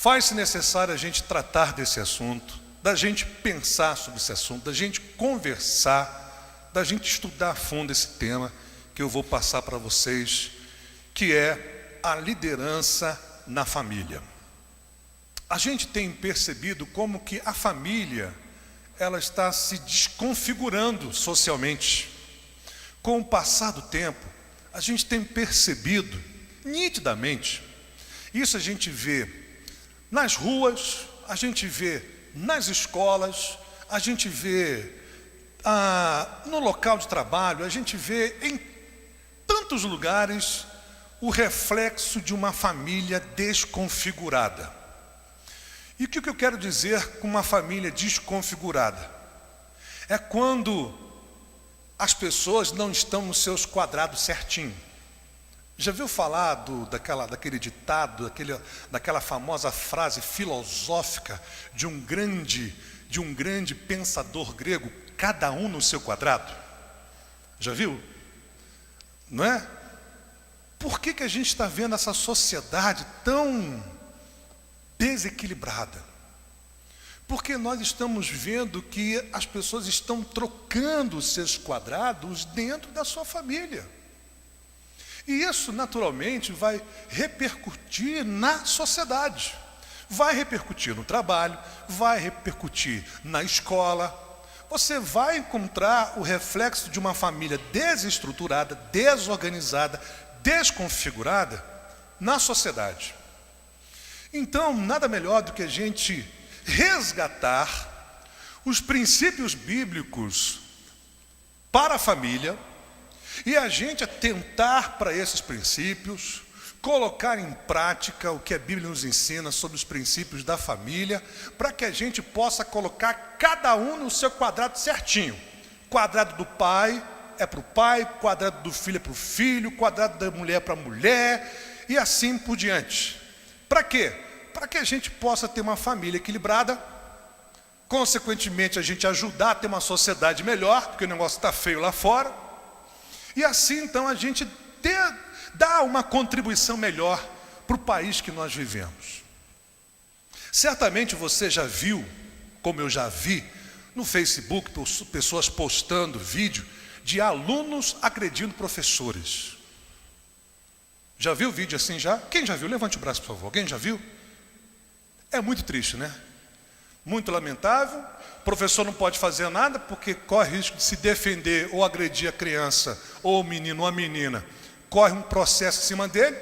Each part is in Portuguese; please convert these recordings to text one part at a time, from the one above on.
Faz-se necessário a gente tratar desse assunto, da gente pensar sobre esse assunto, da gente conversar, da gente estudar a fundo esse tema que eu vou passar para vocês, que é a liderança na família. A gente tem percebido como que a família, ela está se desconfigurando socialmente. Com o passar do tempo, a gente tem percebido nitidamente, isso a gente vê nas ruas, a gente vê nas escolas, a gente vê no local de trabalho, a gente vê em tantos lugares o reflexo de uma família desconfigurada. E o que eu quero dizer com uma família desconfigurada? É quando as pessoas não estão nos seus quadrados certinho. Já viu falar daquele ditado, daquela famosa frase filosófica de um grande pensador grego, cada um no seu quadrado? Já viu? Não é? Por que a gente está vendo essa sociedade tão desequilibrada? Porque nós estamos vendo que as pessoas estão trocando os seus quadrados dentro da sua família. E isso naturalmente vai repercutir na sociedade. Vai repercutir no trabalho, vai repercutir na escola. Você vai encontrar o reflexo de uma família desestruturada, desorganizada, desconfigurada na sociedade. Então, nada melhor do que a gente resgatar os princípios bíblicos para a família e a gente atentar para esses princípios, colocar em prática o que a Bíblia nos ensina sobre os princípios da família, para que a gente possa colocar cada um no seu quadrado certinho. Quadrado do pai é para o pai, quadrado do filho é para o filho, quadrado da mulher é para a mulher, e assim por diante. Para quê? Para que a gente possa ter uma família equilibrada, consequentemente a gente ajudar a ter uma sociedade melhor, porque o negócio está feio lá fora, e assim então a gente dá uma contribuição melhor para o país que nós vivemos. Certamente você já viu, como eu já vi, no Facebook, pessoas postando vídeo de alunos agredindo professores. Já viu vídeo assim já? Quem já viu? Levante o braço, por favor. Alguém já viu? É muito triste, né? Muito lamentável. O professor não pode fazer nada porque corre risco de se defender ou agredir a criança ou o menino ou a menina. Corre um processo em cima dele.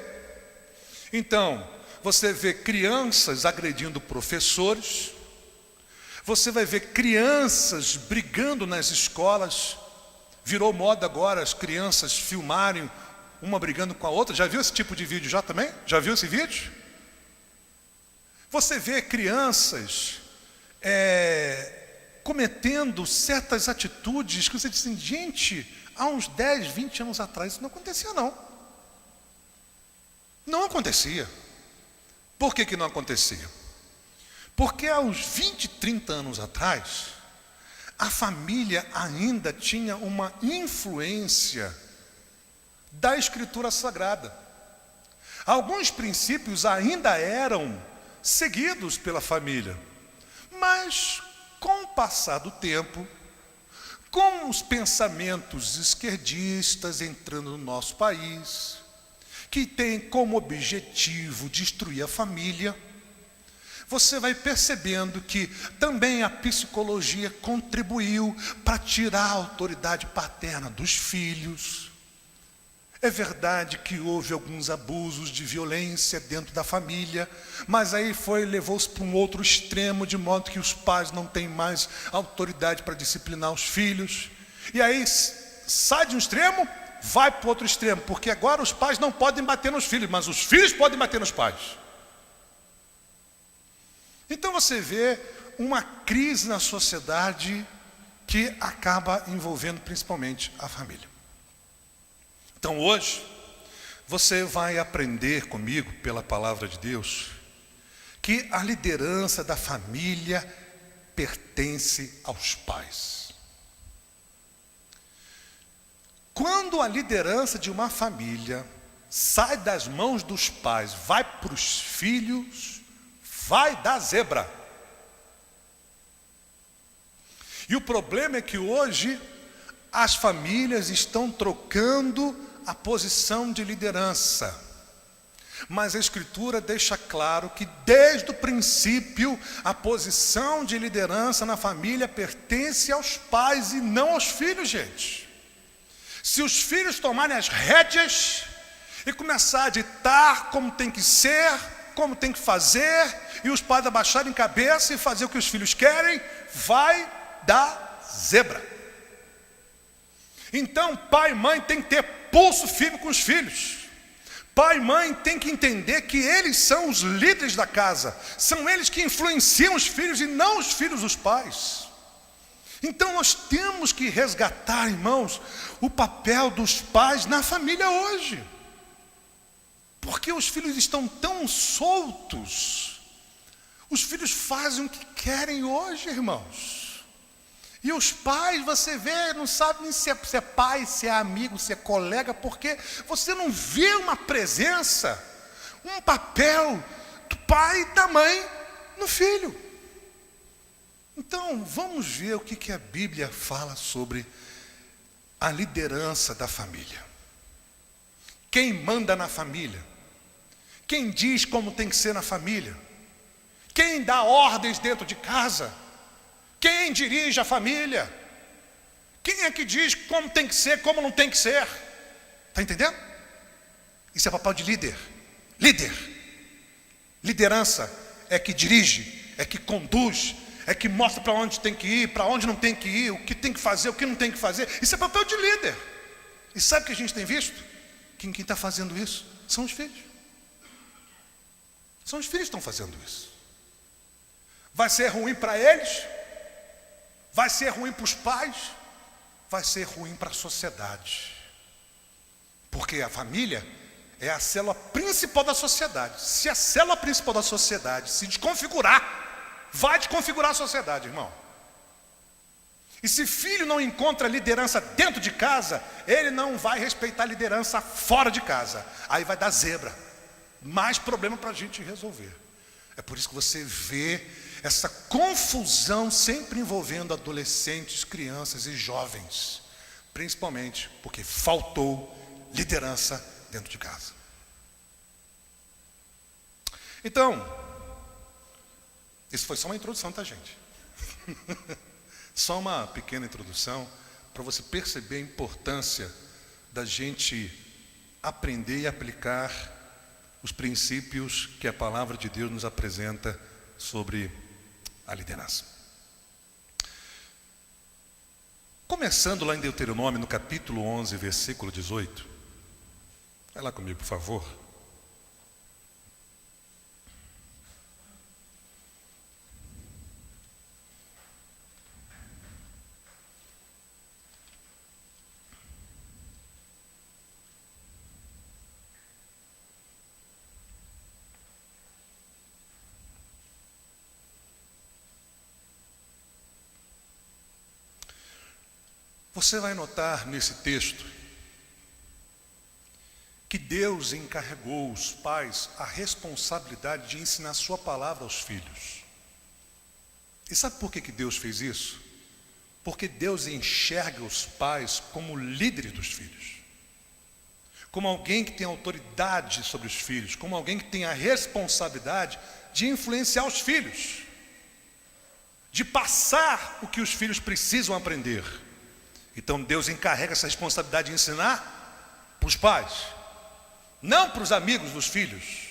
Então, você vê crianças agredindo professores. Você vai ver crianças brigando nas escolas. Virou moda agora as crianças filmarem uma brigando com a outra. Já viu esse tipo de vídeo já também? Já viu esse vídeo? Você vê crianças cometendo certas atitudes que você diz assim, gente, há uns 10, 20 anos atrás isso não acontecia não. Não acontecia. Por que não acontecia? Porque há uns 20, 30 anos atrás, a família ainda tinha uma influência da Escritura Sagrada. Alguns princípios ainda eram seguidos pela família, mas com o passar do tempo, com os pensamentos esquerdistas entrando no nosso país, que tem como objetivo destruir a família, você vai percebendo que também a psicologia contribuiu para tirar a autoridade paterna dos filhos. É verdade que houve alguns abusos de violência dentro da família, mas aí levou-se para um outro extremo, de modo que os pais não têm mais autoridade para disciplinar os filhos. E aí sai de um extremo, vai para o outro extremo, porque agora os pais não podem bater nos filhos, mas os filhos podem bater nos pais. Então você vê uma crise na sociedade que acaba envolvendo principalmente a família. Então hoje, você vai aprender comigo, pela palavra de Deus, que a liderança da família pertence aos pais. Quando a liderança de uma família sai das mãos dos pais, vai para os filhos, vai dar zebra. E o problema é que hoje as famílias estão trocando a posição de liderança. Mas a Escritura deixa claro que desde o princípio a posição de liderança na família pertence aos pais e não aos filhos, gente. Se os filhos tomarem as rédeas e começar a ditar como tem que ser, como tem que fazer, e os pais abaixarem cabeça e fazer o que os filhos querem, vai dar zebra. Então pai e mãe tem que ter pulso firme com os filhos. Pai e mãe tem que entender que eles são os líderes da casa, são eles que influenciam os filhos e não os filhos dos pais. Então nós temos que resgatar, irmãos, o papel dos pais na família hoje. Porque os filhos estão tão soltos. Os filhos fazem o que querem hoje, irmãos. E os pais, você vê, não sabe nem se é pai, se é amigo, se é colega, porque você não vê uma presença, um papel do pai e da mãe no filho. Então, vamos ver o que a Bíblia fala sobre a liderança da família. Quem manda na família? Quem diz como tem que ser na família? Quem dá ordens dentro de casa? Quem dirige a família? Quem é que diz como tem que ser, como não tem que ser? Está entendendo? Isso é papel de líder. Líder. Liderança é que dirige, é que conduz, é que mostra para onde tem que ir, para onde não tem que ir, o que tem que fazer, o que não tem que fazer. Isso é papel de líder. E sabe o que a gente tem visto? Quem está fazendo isso são os filhos. São os filhos que estão fazendo isso. Vai ser ruim para eles, vai ser ruim para os pais, vai ser ruim para a sociedade. Porque a família é a célula principal da sociedade. Se a célula principal da sociedade se desconfigurar, vai desconfigurar a sociedade, irmão. E se filho não encontra liderança dentro de casa, ele não vai respeitar a liderança fora de casa. Aí vai dar zebra. Mais problema para a gente resolver. É por isso que você vê essa confusão sempre envolvendo adolescentes, crianças e jovens. Principalmente porque faltou liderança dentro de casa. Então, isso foi só uma introdução, tá, gente? Só uma pequena introdução para você perceber a importância da gente aprender e aplicar os princípios que a palavra de Deus nos apresenta sobre a liderança. Começando lá em Deuteronômio, no capítulo 11, versículo 18. Vai lá comigo, por favor. Você vai notar nesse texto que Deus encarregou os pais a responsabilidade de ensinar sua palavra aos filhos. E sabe por que Deus fez isso? Porque Deus enxerga os pais como líderes dos filhos, como alguém que tem autoridade sobre os filhos, como alguém que tem a responsabilidade de influenciar os filhos, de passar o que os filhos precisam aprender. Então Deus encarrega essa responsabilidade de ensinar para os pais, não para os amigos dos filhos,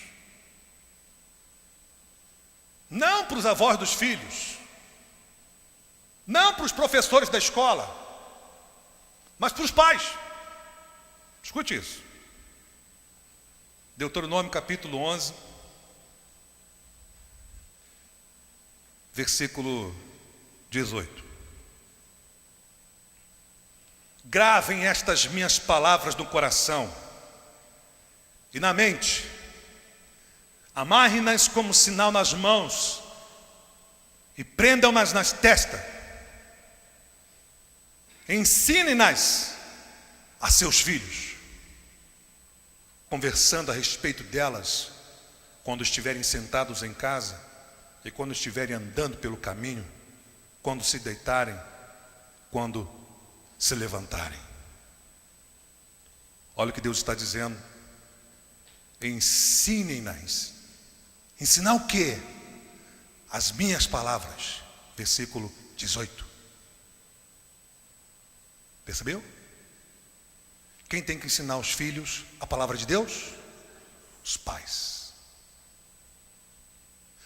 não para os avós dos filhos, não para os professores da escola, mas para os pais. Escute isso. Deuteronômio capítulo 11, versículo 18. Gravem estas minhas palavras no coração e na mente, amarrem-nas como sinal nas mãos e prendam-nas nas testas. Ensinem-nas a seus filhos, conversando a respeito delas quando estiverem sentados em casa, e quando estiverem andando pelo caminho, quando se deitarem, quando se levantarem. Olha o que Deus está dizendo. Ensinem-nas. Ensinar o quê? As minhas palavras. Versículo 18. Percebeu? Quem tem que ensinar os filhos a palavra de Deus? Os pais.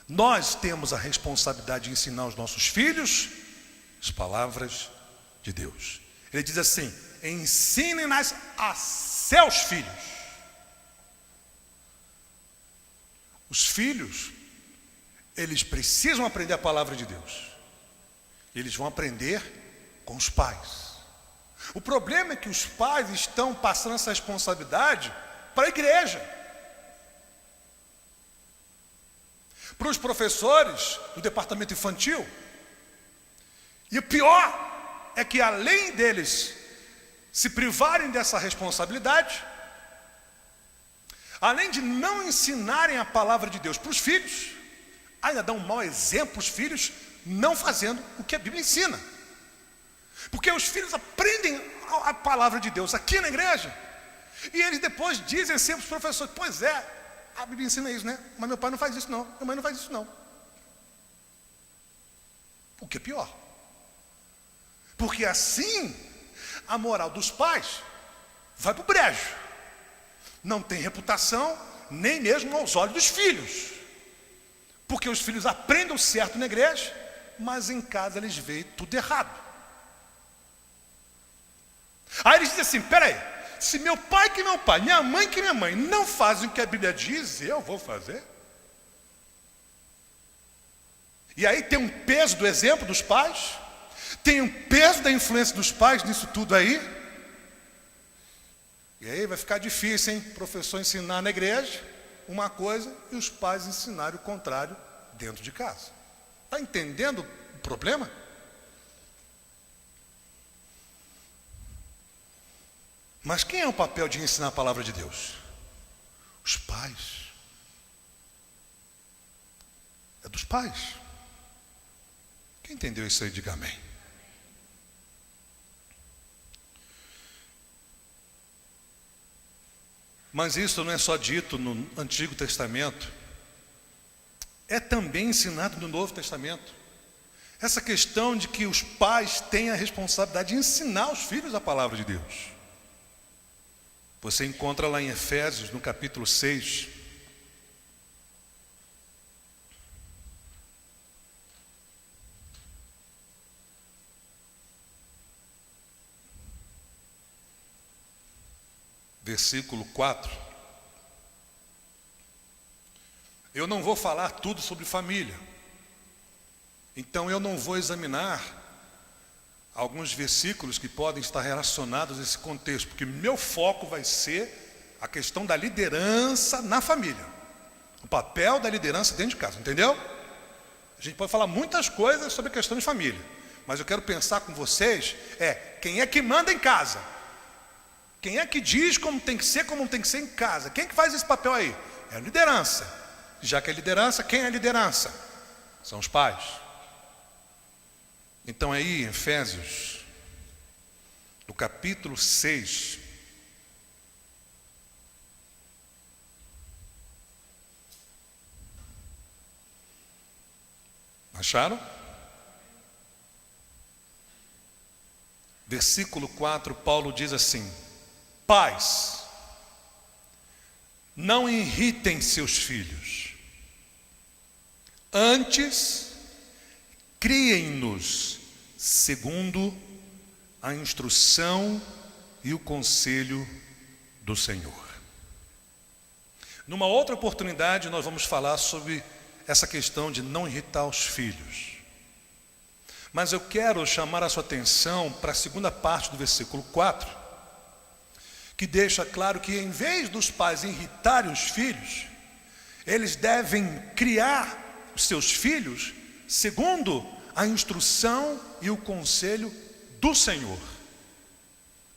Nós temos a responsabilidade de ensinar aos nossos filhos as palavras de Deus. Ele diz assim: ensinem-nas a seus filhos. Os filhos, eles precisam aprender a palavra de Deus. Eles vão aprender com os pais. O problema é que os pais estão passando essa responsabilidade para a igreja, para os professores do departamento infantil. E o pior é que, além deles se privarem dessa responsabilidade, além de não ensinarem a palavra de Deus para os filhos, ainda dão um mau exemplo para os filhos, não fazendo o que a Bíblia ensina. Porque os filhos aprendem a palavra de Deus aqui na igreja, e eles depois dizem sempre para os professores: pois é, a Bíblia ensina isso, né? Mas meu pai não faz isso não, minha mãe não faz isso não. O que é pior, porque assim a moral dos pais vai para o brejo, não tem reputação nem mesmo aos olhos dos filhos, porque os filhos aprendem o certo na igreja, mas em casa eles veem tudo errado. Aí eles dizem assim: peraí, se meu pai que meu pai, minha mãe que minha mãe não fazem o que a Bíblia diz, eu vou fazer? E aí tem um peso do exemplo dos pais, tem um peso da influência dos pais nisso tudo aí. E aí vai ficar difícil, hein? O professor ensinar na igreja uma coisa e os pais ensinarem o contrário dentro de casa. Está entendendo o problema? Mas quem é o papel de ensinar a palavra de Deus? Os pais. É dos pais. Quem entendeu isso aí, diga amém. Mas isso não é só dito no Antigo Testamento, é também ensinado no Novo Testamento. Essa questão de que os pais têm a responsabilidade de ensinar os filhos a palavra de Deus. Você encontra lá em Efésios, no capítulo 6. Versículo 4. Eu não vou falar tudo sobre família, então eu não vou examinar alguns versículos que podem estar relacionados a esse contexto, porque meu foco vai ser a questão da liderança na família, o papel da liderança dentro de casa, entendeu? A gente pode falar muitas coisas sobre a questão de família, mas eu quero pensar com vocês, quem é que manda em casa? Quem é que diz como tem que ser, como não tem que ser em casa? Quem é que faz esse papel aí? É a liderança. Já que é liderança, quem é a liderança? São os pais. Então aí em Efésios, no capítulo 6, acharam? Versículo 4, Paulo diz assim: pais, não irritem seus filhos, antes criem-nos segundo a instrução e o conselho do Senhor. Numa outra oportunidade nós vamos falar sobre essa questão de não irritar os filhos. Mas eu quero chamar a sua atenção para a segunda parte do versículo 4, que deixa claro que em vez dos pais irritarem os filhos, eles devem criar os seus filhos segundo a instrução e o conselho do Senhor.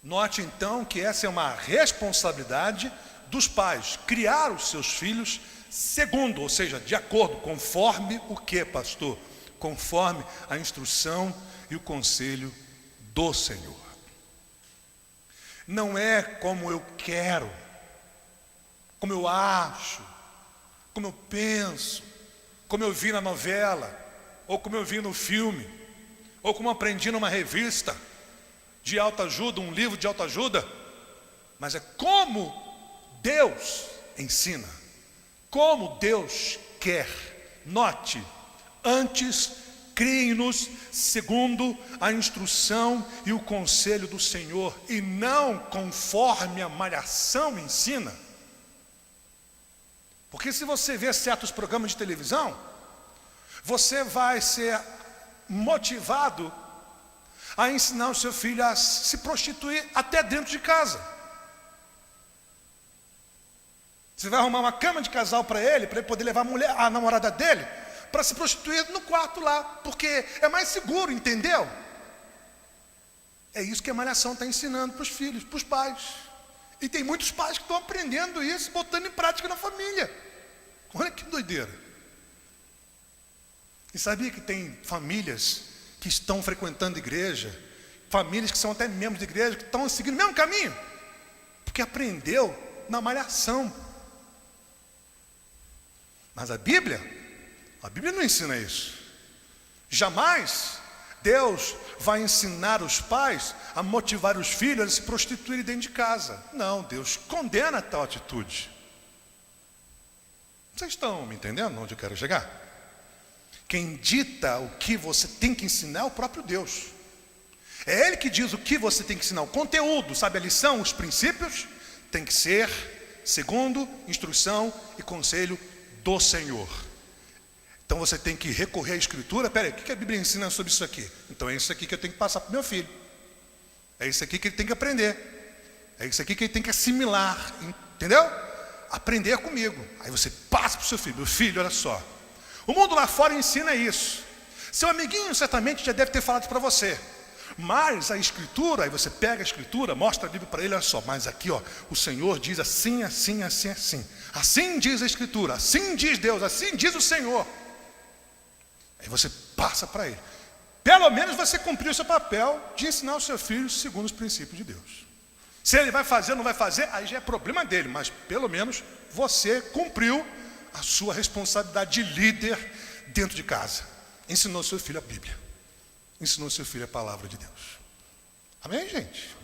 Note então que essa é uma responsabilidade dos pais, criar os seus filhos segundo, ou seja, de acordo, conforme o que, pastor? Conforme a instrução e o conselho do Senhor. Não é como eu quero, como eu acho, como eu penso, como eu vi na novela, ou como eu vi no filme, ou como aprendi numa revista de autoajuda, um livro de autoajuda, mas é como Deus ensina, como Deus quer. Note, antes criem-nos segundo a instrução e o conselho do Senhor, e não conforme a malhação ensina. Porque se você vê certos programas de televisão, você vai ser motivado a ensinar o seu filho a se prostituir até dentro de casa. Você vai arrumar uma cama de casal para ele poder levar a namorada dele para se prostituir no quarto lá, porque é mais seguro, entendeu? É isso que a malhação está ensinando para os filhos, para os pais. E tem muitos pais que estão aprendendo isso, botando em prática na família. Olha que doideira. E sabia que tem famílias que estão frequentando igreja, famílias que são até membros de igreja, que estão seguindo o mesmo caminho, porque aprendeu na malhação. Mas a Bíblia não ensina isso. Jamais Deus vai ensinar os pais a motivar os filhos a se prostituírem dentro de casa. Não, Deus condena tal atitude. Vocês estão me entendendo onde eu quero chegar? Quem dita o que você tem que ensinar é o próprio Deus. É Ele que diz o que você tem que ensinar. O conteúdo, sabe, a lição, os princípios, tem que ser segundo instrução e conselho do Senhor. Então você tem que recorrer à Escritura. Peraí, o que a Bíblia ensina sobre isso aqui? Então é isso aqui que eu tenho que passar para o meu filho. É isso aqui que ele tem que aprender. É isso aqui que ele tem que assimilar. Entendeu? Aprender comigo. Aí você passa para o seu filho. Meu filho, olha só. O mundo lá fora ensina isso. Seu amiguinho certamente já deve ter falado para você. Mas a Escritura, aí você pega a Escritura, mostra a Bíblia para ele, olha só, mas aqui ó, o Senhor diz assim, assim, assim, assim. Assim diz a Escritura, assim diz Deus, assim diz o Senhor. Aí você passa para ele. Pelo menos você cumpriu o seu papel de ensinar o seu filho segundo os princípios de Deus. Se ele vai fazer ou não vai fazer, aí já é problema dele, mas pelo menos você cumpriu a sua responsabilidade de líder dentro de casa. Ensinou seu filho a Bíblia. Ensinou seu filho a palavra de Deus. Amém, gente?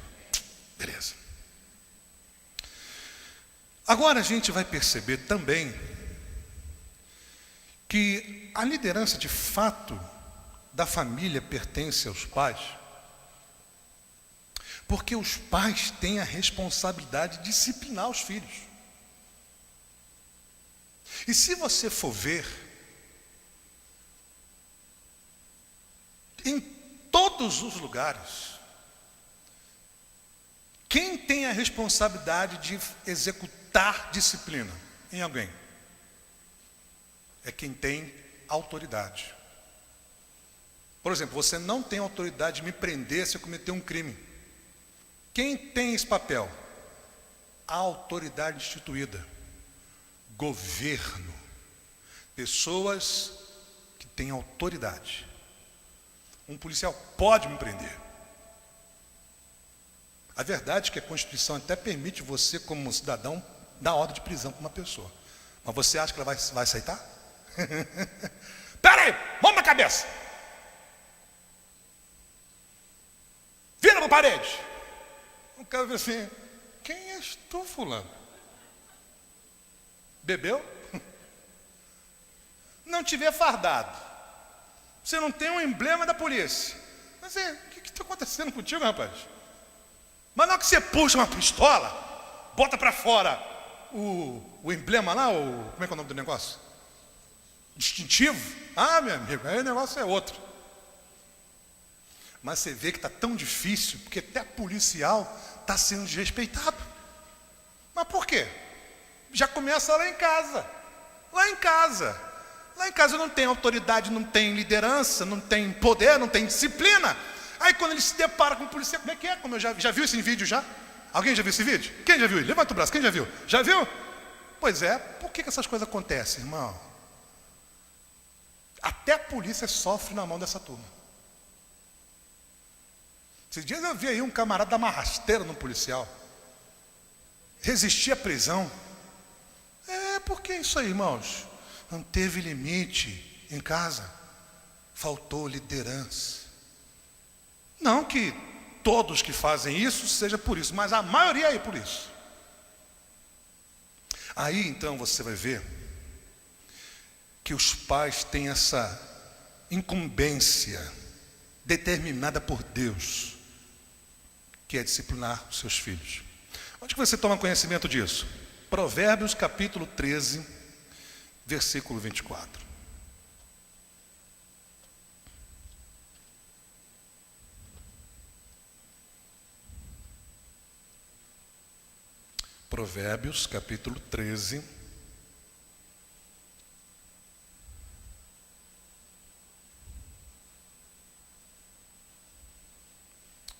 Beleza. Agora a gente vai perceber também que a liderança de fato da família pertence aos pais, porque os pais têm a responsabilidade de disciplinar os filhos. E se você for ver, em todos os lugares, quem tem a responsabilidade de executar disciplina em alguém? É quem tem autoridade. Por exemplo, você não tem autoridade de me prender se eu cometer um crime. Quem tem esse papel? A autoridade instituída. Governo. Pessoas que têm autoridade. Um policial pode me prender. A verdade é que a Constituição até permite você, como cidadão, dar ordem de prisão para uma pessoa. Mas você acha que ela vai aceitar? Pera aí, mão na cabeça. Vira para a parede. O cara diz assim, quem és tu, fulano? Bebeu? Não tiver fardado. Você não tem um emblema da polícia. Mas o que está acontecendo contigo, rapaz? Mas não é que você puxa uma pistola, bota para fora o emblema lá, como é que é o nome do negócio? Distintivo. Ah, meu amigo, aí o negócio é outro. Mas você vê que está tão difícil, porque até policial está sendo desrespeitado. Mas por quê? Já começa lá em casa. Lá em casa. Lá em casa não tem autoridade, não tem liderança, não tem poder, não tem disciplina. Aí quando ele se depara com o policial, como é que é? Como eu já viu esse vídeo já? Alguém já viu esse vídeo? Quem já viu? Levanta o braço, quem já viu? Já viu? Pois é, por que essas coisas acontecem, irmão? Até a polícia sofre na mão dessa turma. Esses dias eu vi aí um camarada dar uma rasteira no policial. Resistir à prisão. Por que isso aí, irmãos? Não teve limite em casa. Faltou liderança. Não que todos que fazem isso seja por isso, mas a maioria é por isso. Aí então você vai ver que os pais têm essa incumbência determinada por Deus, que é disciplinar os seus filhos. Onde que você toma conhecimento disso? Provérbios capítulo 13, versículo 24. Provérbios capítulo 13,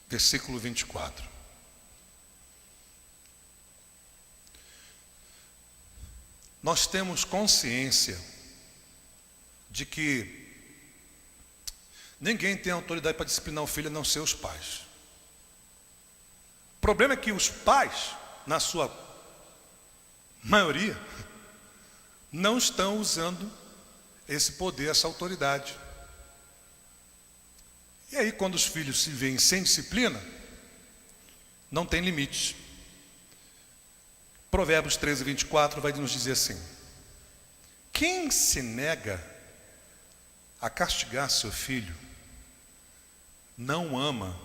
versículo 24. Nós temos consciência de que ninguém tem autoridade para disciplinar o filho a não ser os pais. O problema é que os pais, na sua maioria, não estão usando esse poder, essa autoridade. E aí, quando os filhos se veem sem disciplina, não tem limites. Provérbios 13, 24 vai nos dizer assim: quem se nega a castigar seu filho, não ama.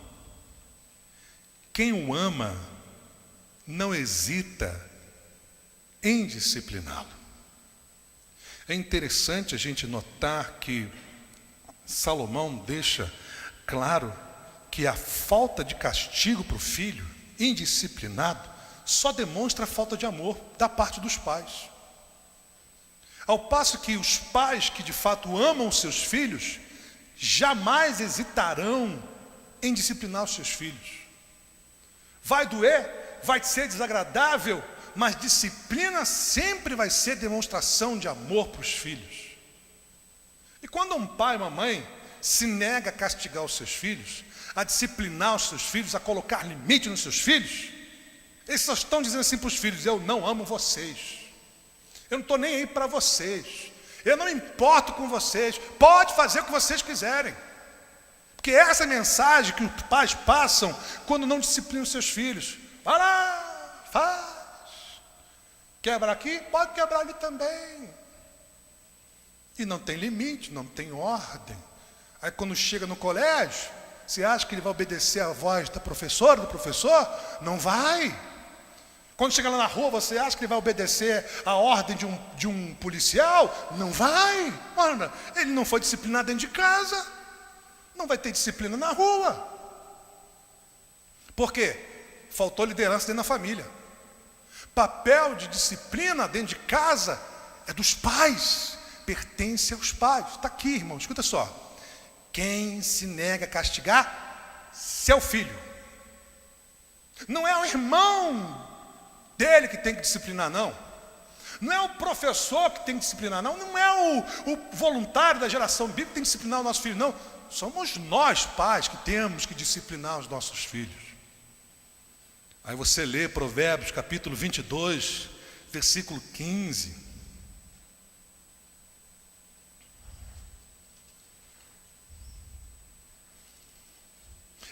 Quem o ama, não hesita em discipliná-lo. É interessante a gente notar que Salomão deixa claro que a falta de castigo para o filho, indisciplinado, só demonstra a falta de amor da parte dos pais. Ao passo que os pais que de fato amam seus filhos, jamais hesitarão em disciplinar os seus filhos. Vai doer, vai ser desagradável, mas disciplina sempre vai ser demonstração de amor para os filhos. E quando um pai e uma mãe se nega a castigar os seus filhos, a disciplinar os seus filhos, a colocar limite nos seus filhos, eles só estão dizendo assim para os filhos: eu não amo vocês, eu não estou nem aí para vocês, eu não importo com vocês, pode fazer o que vocês quiserem. Porque essa é a mensagem que os pais passam quando não disciplinam os seus filhos. Vai lá, faz. Quebra aqui, pode quebrar ali também. E não tem limite, não tem ordem. Aí quando chega no colégio, você acha que ele vai obedecer à voz da professora, do professor? Não vai. Quando chega lá na rua, você acha que ele vai obedecer à ordem de um policial? Não vai. Ora, ele não foi disciplinado dentro de casa, não vai ter disciplina na rua. Por quê? Faltou liderança dentro da família. Papel de disciplina dentro de casa é dos pais, pertence aos pais. Está aqui, irmão, escuta só. Quem se nega a castigar seu filho, não é o irmão dele que tem que disciplinar, não. Não é o professor que tem que disciplinar, não. Não é o voluntário da geração bíblica que tem que disciplinar o nosso filho, não. Somos nós, pais, que temos que disciplinar os nossos filhos. Aí você lê Provérbios capítulo 22, versículo 15.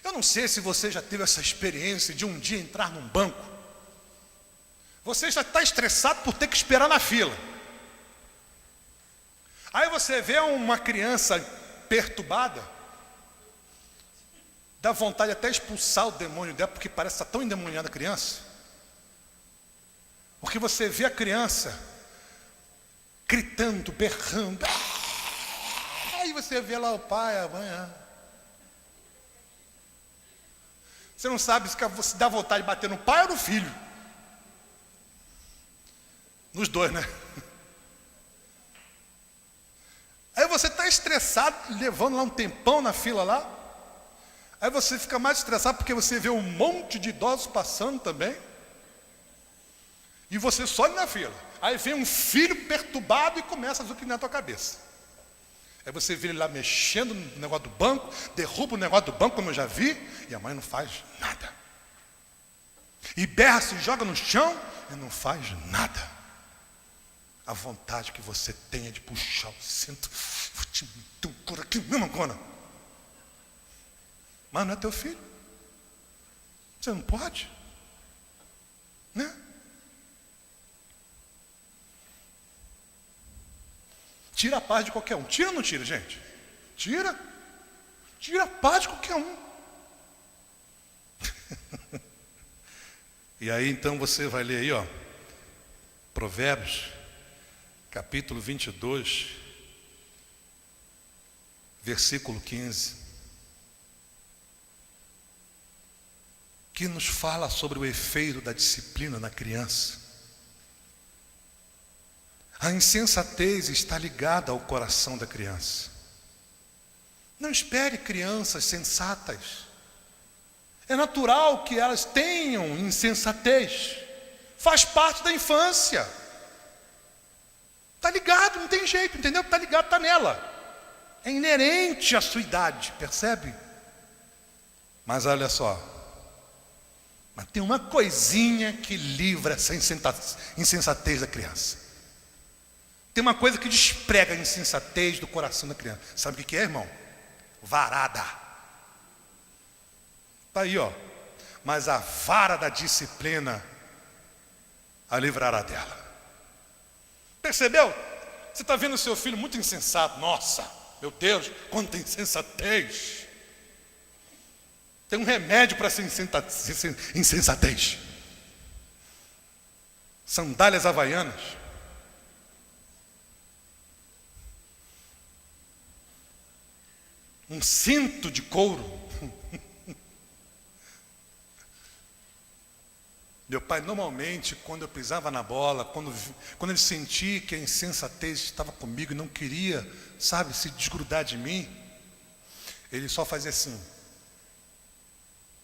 Eu não sei se você já teve essa experiência de um dia entrar num banco. Você já está estressado por ter que esperar na fila. Aí você vê uma criança perturbada, dá vontade até expulsar o demônio dela, porque parece estar tão endemoniada a criança. Porque você vê a criança gritando, berrando. Aí você vê lá o pai, a mãe. Você não sabe se você dá vontade de bater no pai ou no filho. Nos dois, né? Aí você está estressado, levando lá um tempão na fila lá. Aí você fica mais estressado porque você vê um monte de idosos passando também. E você só na fila. Aí vem um filho perturbado e começa a zucrinar na tua cabeça. Aí você vê ele lá mexendo no negócio do banco, derruba o negócio do banco, como eu já vi, e a mãe não faz nada. E berra, se joga no chão e não faz nada. A vontade que você tem é de puxar o cinto. Vou te meter um couro aqui mesmo agora. Mas não é teu filho. Você não pode. Né? Tira a paz de qualquer um. Tira ou não tira, gente? Tira. Tira a paz de qualquer um. E aí então você vai ler aí, ó, Provérbios, capítulo 22, versículo 15, que nos fala sobre o efeito da disciplina na criança. A insensatez está ligada ao coração da criança. Não espere crianças sensatas. É natural que elas tenham insensatez. Faz parte da infância. Está ligado, não tem jeito, entendeu? Está ligado, está nela. É inerente à sua idade, percebe? Mas olha só. Mas tem uma coisinha que livra essa insensatez da criança. Tem uma coisa que desprega a insensatez do coração da criança. Sabe o que é, irmão? Varada. Está aí, ó. Mas a vara da disciplina a livrará dela. Percebeu? Você está vendo o seu filho muito insensato. Nossa, meu Deus, quanta insensatez. Tem um remédio para essa insensatez. Sandálias havaianas. Um cinto de couro. Meu pai, normalmente, quando eu pisava na bola, quando ele sentia que a insensatez estava comigo e não queria, sabe, se desgrudar de mim, ele só fazia assim: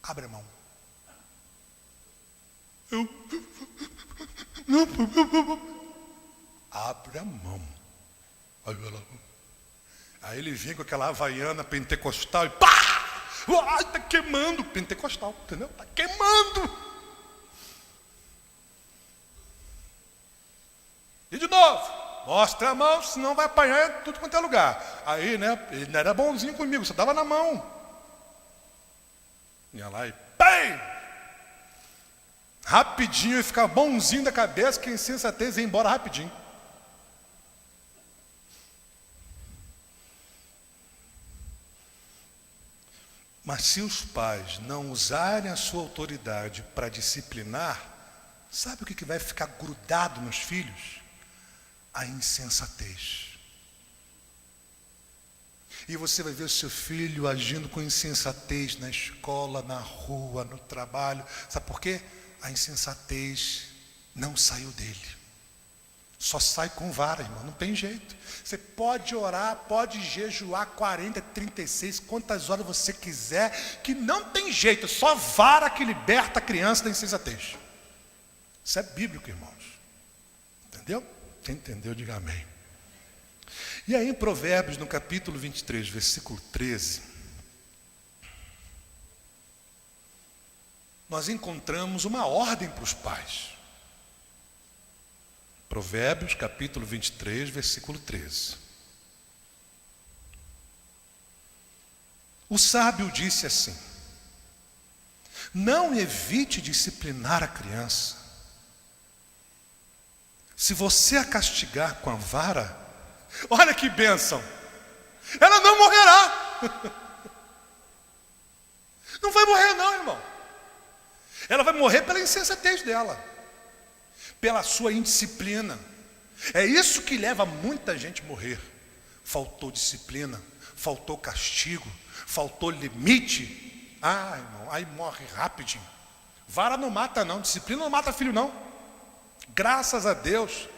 abre a mão. Abre a mão. Aí ele vinha com aquela havaiana pentecostal e pá! Ai, tá queimando. Pentecostal, entendeu? Tá queimando. E de novo, mostra a mão, senão vai apanhar em tudo quanto é lugar. Aí, né, ele não era bonzinho comigo, só dava na mão. Ia lá e pem! Rapidinho, ele ficava bonzinho da cabeça, que a insensatez ia embora rapidinho. Mas se os pais não usarem a sua autoridade para disciplinar, sabe o que vai ficar grudado nos filhos? A insensatez. E você vai ver o seu filho agindo com insensatez na escola, na rua, no trabalho. Sabe por quê? A insensatez não saiu dele. Só sai com vara, irmão, não tem jeito. Você pode orar, pode jejuar 40, 36, quantas horas você quiser, que não tem jeito, só vara que liberta a criança da insensatez. Isso é bíblico, irmãos. Entendeu? Quem entendeu, diga amém. E aí em Provérbios, no capítulo 23, versículo 13, nós encontramos uma ordem para os pais. Provérbios, capítulo 23, versículo 13. O sábio disse assim: não evite disciplinar a criança. Se você a castigar com a vara, olha que bênção, ela não morrerá. Não vai morrer não, irmão. Ela vai morrer pela insensatez dela, pela sua indisciplina. É isso que leva muita gente a morrer. Faltou disciplina, faltou castigo, faltou limite. Ah, irmão, aí morre rapidinho. Vara não mata não, disciplina não mata filho não. Graças a Deus,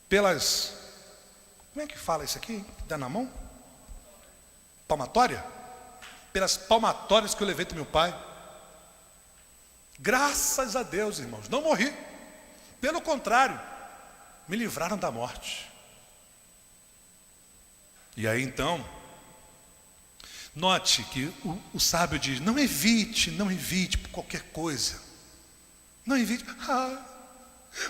pelas... Como é que fala isso aqui? Dá na mão? Palmatória? Pelas palmatórias que eu levei do meu pai. Graças a Deus, irmãos, não morri. Pelo contrário, me livraram da morte. E aí então, note que o sábio diz, não evite por qualquer coisa. Não evite.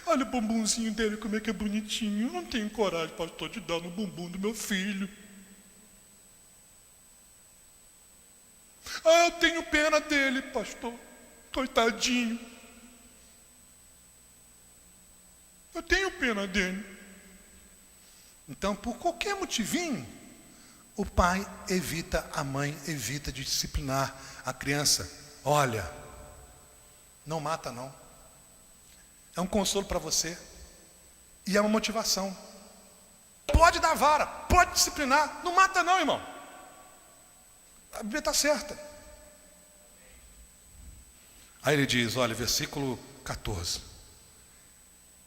Olha o bumbumzinho dele, como é que é bonitinho. Eu não tenho coragem, pastor, de dar no bumbum do meu filho. Eu tenho pena dele, pastor. Coitadinho. Eu tenho pena dele. Então, por qualquer motivinho, o pai evita, a mãe evita de disciplinar a criança. Olha, não mata não. É um consolo para você. E é uma motivação. Pode dar vara, pode disciplinar. Não mata não, irmão. A Bíblia está certa. Aí ele diz, olha, versículo 14.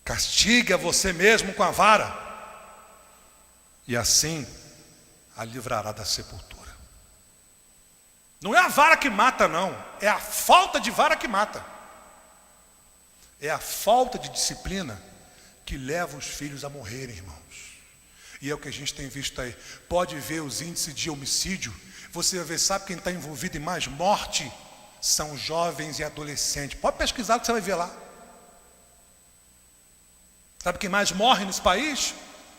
Castigue a você mesmo com a vara, e assim a livrará da sepultura. Não é a vara que mata, não. É a falta de vara que mata. É a falta de disciplina que leva os filhos a morrerem, irmãos. E é o que a gente tem visto aí. Pode ver os índices de homicídio. Você vai ver, sabe quem está envolvido em mais morte? São jovens e adolescentes. Pode pesquisar que você vai ver lá. Sabe quem mais morre nesse país?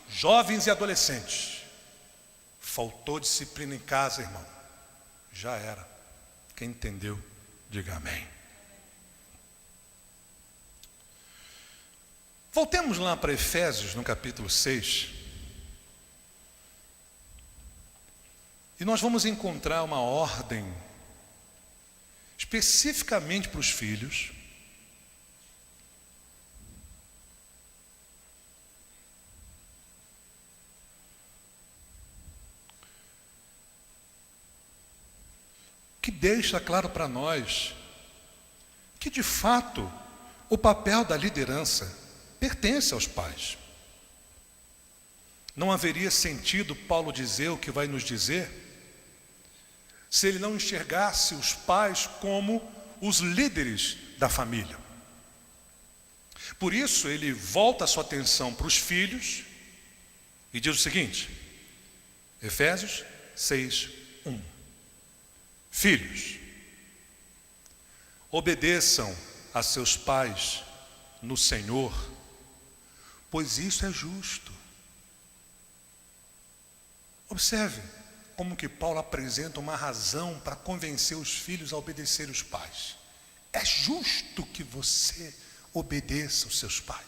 Jovens e adolescentes. Faltou disciplina em casa, irmão. Já era. Quem entendeu, diga amém. Voltemos lá para Efésios, no capítulo 6. E nós vamos encontrar uma ordem especificamente para os filhos. Que deixa claro para nós que, de fato, o papel da liderança pertence aos pais. Não haveria sentido Paulo dizer o que vai nos dizer se ele não enxergasse os pais como os líderes da família. Por isso ele volta a sua atenção para os filhos e diz o seguinte, Efésios 6:1. Filhos, obedeçam a seus pais no Senhor, pois isso é justo. Observe como que Paulo apresenta uma razão para convencer os filhos a obedecer os pais. É justo que você obedeça aos seus pais.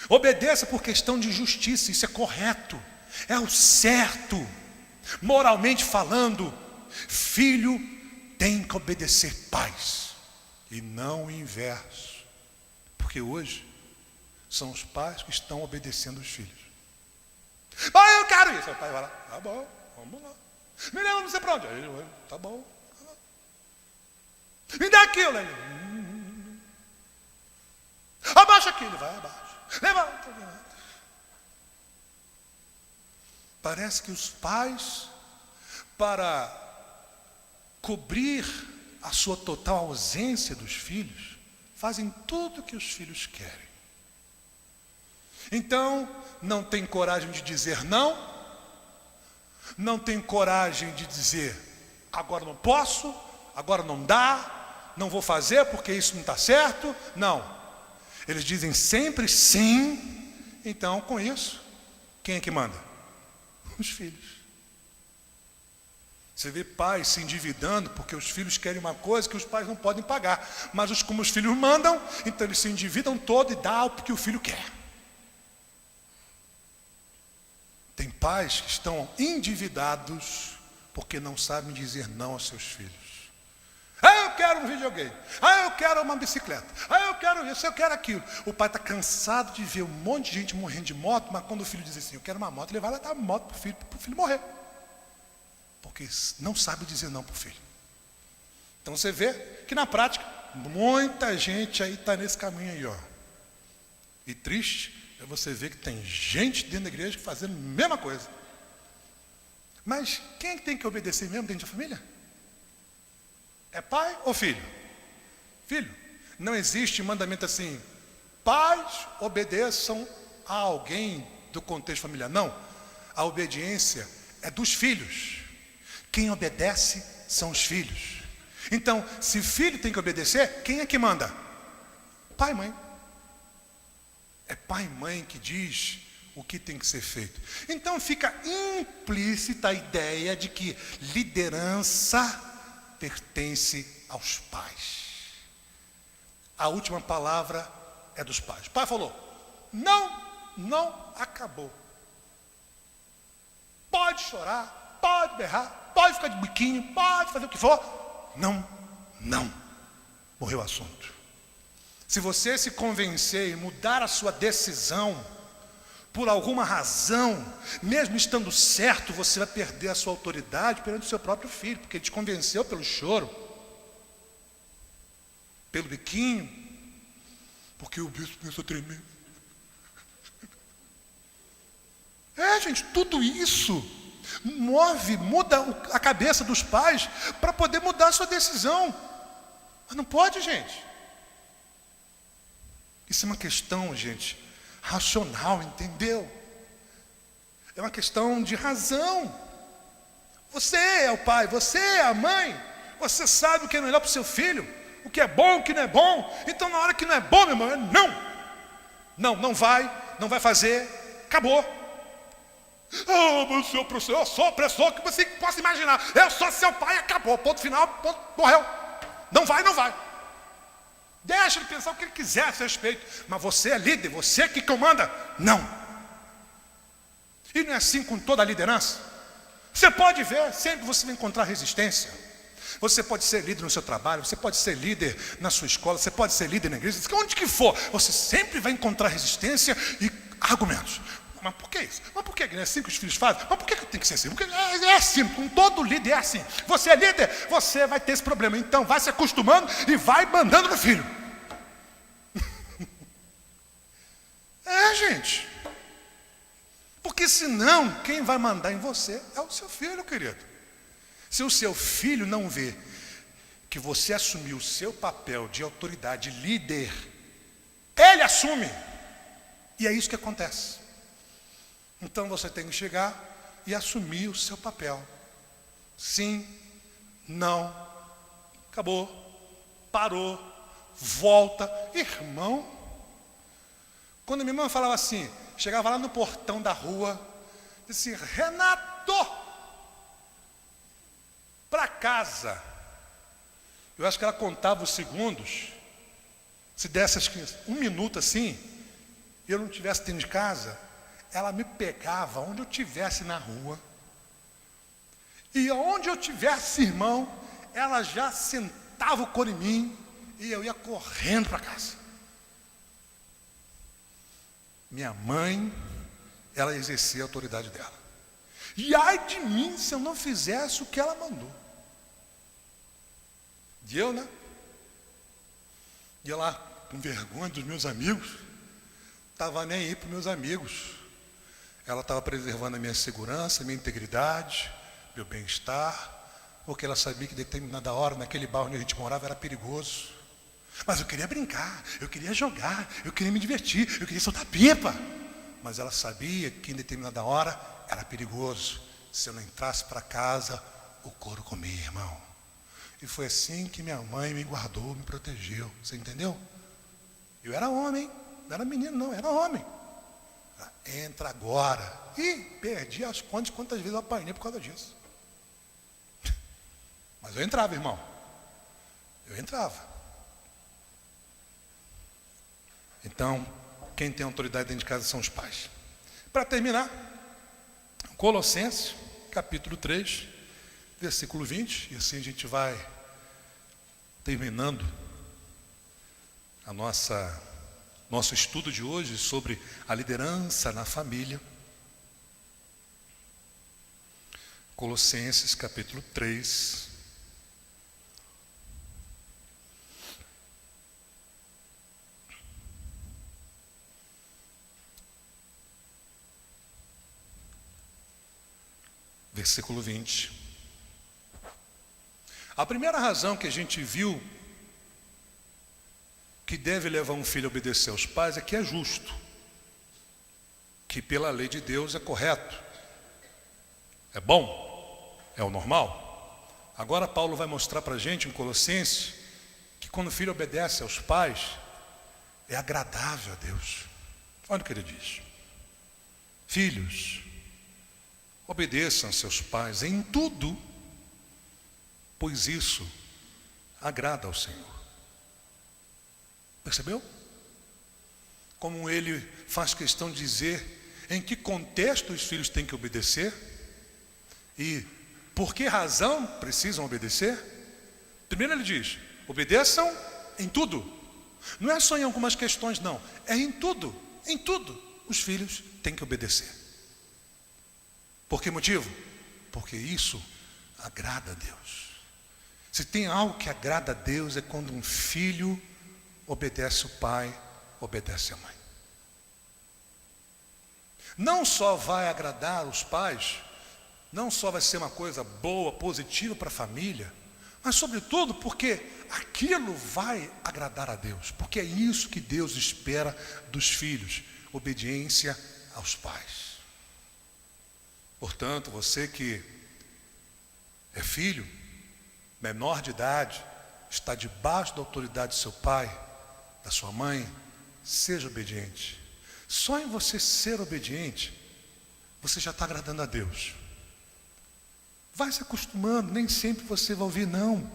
Obedeça por questão de justiça, isso é correto, é o certo. Moralmente falando, filho tem que obedecer pais, e não o inverso. Porque hoje são os pais que estão obedecendo os filhos. Eu quero isso. O pai vai lá, tá bom, vamos lá. Me leva não sei para onde. Aí ele vai, tá bom. Me dá aquilo. Ele, abaixa aquilo, vai abaixo. Levanta. Parece que os pais, para cobrir a sua total ausência dos filhos, fazem tudo o que os filhos querem. Então, não tem coragem de dizer não, não tem coragem de dizer agora não posso, agora não dá, não vou fazer porque isso não está certo. Não, eles dizem sempre sim. Então, com isso, quem é que manda? Os filhos. Você vê pais se endividando porque os filhos querem uma coisa que os pais não podem pagar, mas como os filhos mandam, então eles se endividam todo e dá o que o filho quer. Tem pais que estão endividados porque não sabem dizer não aos seus filhos. Eu quero um videogame, eu quero uma bicicleta, eu quero isso, eu quero aquilo. O pai está cansado de ver um monte de gente morrendo de moto, mas quando o filho diz assim, eu quero uma moto, ele vai lá dar uma moto para o filho morrer. Porque não sabe dizer não para o filho. Então você vê que na prática, muita gente aí está nesse caminho aí, ó. E triste é você ver que tem gente dentro da igreja fazendo a mesma coisa. Mas quem é que tem que obedecer mesmo dentro da família? É pai ou filho? Filho. Não existe mandamento assim, pais obedeçam a alguém do contexto familiar. Não, a obediência é dos filhos. Quem obedece são os filhos. Então, se filho tem que obedecer, quem é que manda? Pai e mãe. É pai e mãe que diz o que tem que ser feito. Então fica implícita a ideia de que liderança pertence aos pais. A última palavra é dos pais. O pai falou, não, acabou. Pode chorar, pode berrar, pode ficar de biquinho, pode fazer o que for. Não. Morreu o assunto. Se você se convencer e mudar a sua decisão, por alguma razão, mesmo estando certo, você vai perder a sua autoridade perante o seu próprio filho, porque ele te convenceu pelo choro, pelo biquinho, porque o bispo começou a tremer. Gente, tudo isso muda a cabeça dos pais para poder mudar a sua decisão. Mas não pode, gente. Isso é uma questão, gente, racional, entendeu? É uma questão de razão. Você é o pai, você é a mãe. Você sabe o que é melhor para o seu filho, o que é bom, o que não é bom. Então, na hora que não é bom, meu irmão, não vai fazer, acabou. Meu senhor, professor, eu sou o opressor que você possa imaginar. Eu sou seu pai, acabou, ponto final, ponto, morreu. Não vai. Deixa ele pensar o que ele quiser a seu respeito. Mas você é líder, você que comanda. Não. E não é assim com toda a liderança. Você pode ver, sempre você vai encontrar resistência. Você pode ser líder no seu trabalho, você pode ser líder na sua escola, você pode ser líder na igreja, onde que for, você sempre vai encontrar resistência e argumentos. Mas por que isso? Mas por que não é assim que os filhos fazem? Mas por que tem que ser assim? Porque é assim, com todo líder é assim. Você é líder, você vai ter esse problema. Então vai se acostumando e vai mandando no filho. Gente. Porque senão, quem vai mandar em você é o seu filho, querido. Se o seu filho não vê que você assumiu o seu papel de autoridade, líder, ele assume. E é isso que acontece. Então você tem que chegar e assumir o seu papel. Sim, não, acabou, parou, volta. Irmão, quando minha irmã falava assim, chegava lá no portão da rua, disse, Renato, para casa. Eu acho que ela contava os segundos. Se desse acho que 1 minuto assim, e eu não estivesse dentro de casa, ela me pegava onde eu estivesse na rua. E onde eu estivesse, irmão, ela já sentava o couro em mim e eu ia correndo para casa. Minha mãe, ela exercia a autoridade dela. E ai de mim se eu não fizesse o que ela mandou. E eu, né? Ia lá com vergonha dos meus amigos. Estava nem aí para os meus amigos. Ela estava preservando a minha segurança, a minha integridade, meu bem-estar, porque ela sabia que determinada hora, naquele bairro onde a gente morava, era perigoso. Mas eu queria brincar, eu queria jogar, eu queria me divertir, eu queria soltar pipa. Mas ela sabia que em determinada hora era perigoso. Se eu não entrasse para casa, o couro comia, irmão. E foi assim que minha mãe me guardou, me protegeu. Você entendeu? Eu era homem, não era menino não, era homem. Entra agora. E perdi as contas de quantas vezes eu apanhei por causa disso. Mas eu entrava, irmão. Eu entrava. Então, quem tem autoridade dentro de casa são os pais. Para terminar, Colossenses, capítulo 3, versículo 20. E assim a gente vai terminando a nosso estudo de hoje sobre a liderança na família. Colossenses capítulo 3. Versículo 20. A primeira razão que a gente viu que deve levar um filho a obedecer aos pais é que é justo, que pela lei de Deus é correto, é bom, é o normal. Agora Paulo vai mostrar para a gente em Colossenses que quando o filho obedece aos pais, é agradável a Deus. Olha o que ele diz: filhos, obedeçam seus pais em tudo, pois isso agrada ao Senhor. Percebeu? Como ele faz questão de dizer em que contexto os filhos têm que obedecer e por que razão precisam obedecer. Primeiro ele diz: obedeçam em tudo. Não é só em algumas questões, não. É em tudo. Em tudo os filhos têm que obedecer. Por que motivo? Porque isso agrada a Deus. Se tem algo que agrada a Deus é quando um filho obedece o pai, obedece a mãe. Não só vai agradar os pais, não só vai ser uma coisa boa, positiva para a família, mas sobretudo porque aquilo vai agradar a Deus, porque é isso que Deus espera dos filhos, obediência aos pais. Portanto, você que é filho, menor de idade, está debaixo da autoridade do seu pai, da sua mãe, seja obediente. Só em você ser obediente, você já está agradando a Deus. Vai se acostumando, nem sempre você vai ouvir não.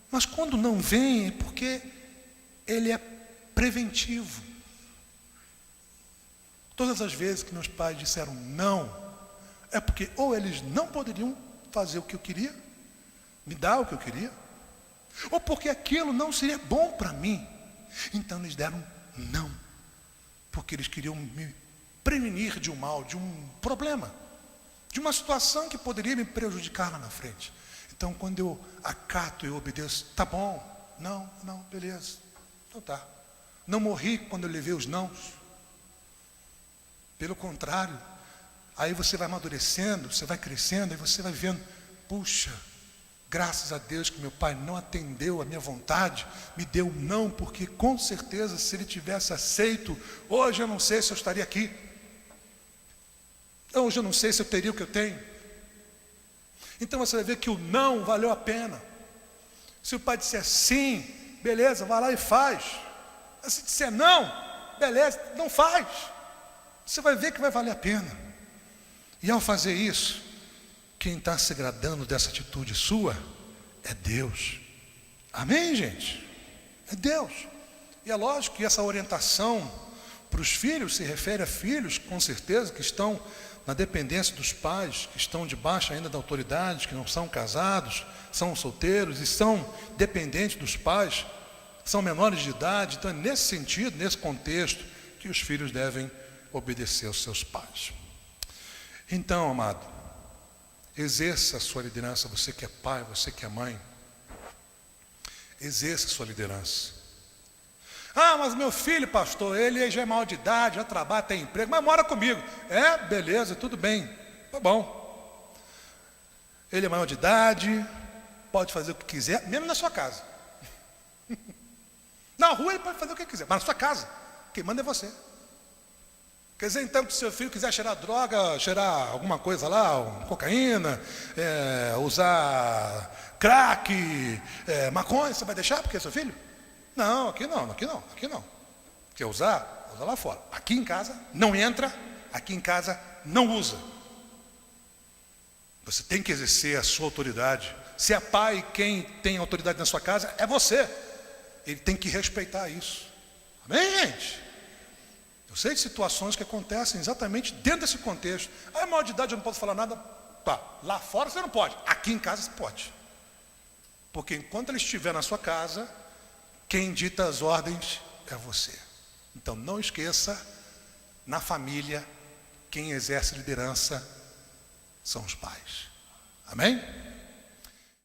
Mas quando não vem, é porque ele é preventivo. Todas as vezes que meus pais disseram não, é porque ou eles não poderiam fazer o que eu queria, me dar o que eu queria, ou porque aquilo não seria bom para mim. Então eles deram não, porque eles queriam me prevenir de um mal, de um problema, de uma situação que poderia me prejudicar lá na frente. Então quando eu acato e obedeço, tá bom, não, beleza, então tá. Não morri quando eu levei os nãos. Pelo contrário, aí você vai amadurecendo, você vai crescendo, e você vai vendo, puxa, graças a Deus que meu pai não atendeu a minha vontade, me deu um não, porque com certeza se ele tivesse aceito, hoje eu não sei se eu estaria aqui. Hoje eu não sei se eu teria o que eu tenho. Então você vai ver que o não valeu a pena. Se o pai disser sim, beleza, vai lá e faz. Mas se disser não, beleza, não faz. Você vai ver que vai valer a pena. E ao fazer isso, quem está se agradando dessa atitude sua é Deus. Amém, gente? É Deus. E é lógico que essa orientação para os filhos se refere a filhos, com certeza, que estão na dependência dos pais, que estão debaixo ainda da autoridade, que não são casados, são solteiros e são dependentes dos pais, são menores de idade. Então é nesse sentido, nesse contexto, que os filhos devem obedecer aos seus pais. Então, amado, exerça a sua liderança, você que é pai, você que é mãe, exerça a sua liderança. Ah, mas meu filho, pastor, ele já é maior de idade, já trabalha, tem emprego, mas mora comigo. É, beleza, tudo bem, tá bom. Ele é maior de idade, pode fazer o que quiser, mesmo na sua casa. Na rua ele pode fazer o que quiser, mas na sua casa, quem manda é você. Quer dizer, então, que se seu filho quiser cheirar droga, cheirar alguma coisa lá, cocaína, usar crack, maconha, você vai deixar porque é seu filho? Não, aqui não. Quer usar? Usa lá fora. Aqui em casa não entra, aqui em casa não usa. Você tem que exercer a sua autoridade. Se é pai, quem tem autoridade na sua casa é você. Ele tem que respeitar isso. Amém, gente? Eu sei de situações que acontecem exatamente dentro desse contexto. Ah, é maior de idade, eu não posso falar nada. Tá, lá fora você não pode, aqui em casa você pode. Porque enquanto ele estiver na sua casa, quem dita as ordens é você. Então não esqueça, na família, quem exerce liderança são os pais. Amém?